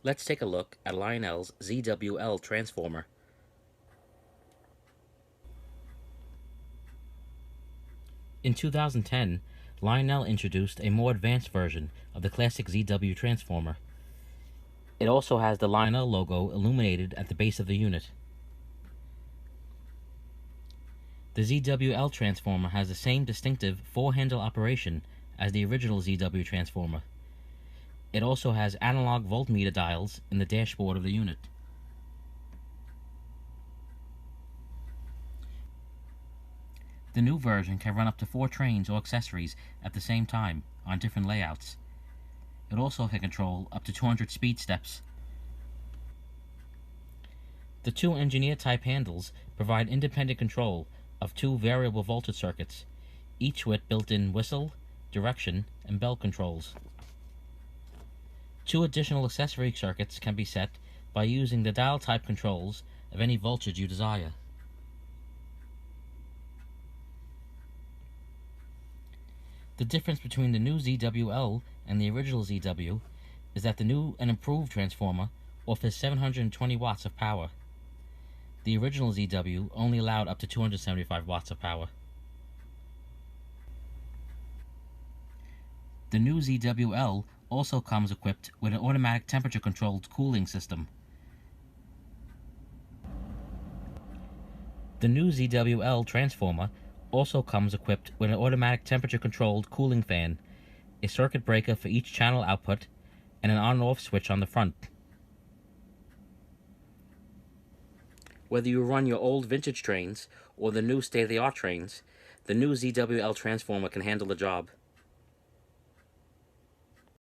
Let's take a look at Lionel's ZWL transformer. In 2010, Lionel introduced a more advanced version of the classic ZW transformer. It also has the Lionel logo illuminated at the base of the unit. The ZWL transformer has the same distinctive 4-handle operation as the original ZW transformer. It also has analog voltmeter dials in the dashboard of the unit. The new version can run up to 4 trains or accessories at the same time on different layouts. It also can control up to 200 speed steps. The 2 engineer type handles provide independent control of 2 variable voltage circuits, each with built-in whistle, direction, and bell controls. 2 additional accessory circuits can be set by using the dial type controls of any voltage you desire. The difference between the new ZWL and the original ZW is that the new and improved transformer offers 720 watts of power. The original ZW only allowed up to 275 watts of power. The new ZWL also comes equipped with an automatic temperature-controlled cooling system. The new ZWL transformer also comes equipped with an automatic temperature-controlled cooling fan, a circuit breaker for each channel output, and an on-off switch on the front. Whether you run your old vintage trains or the new state-of-the-art trains, the new ZWL transformer can handle the job.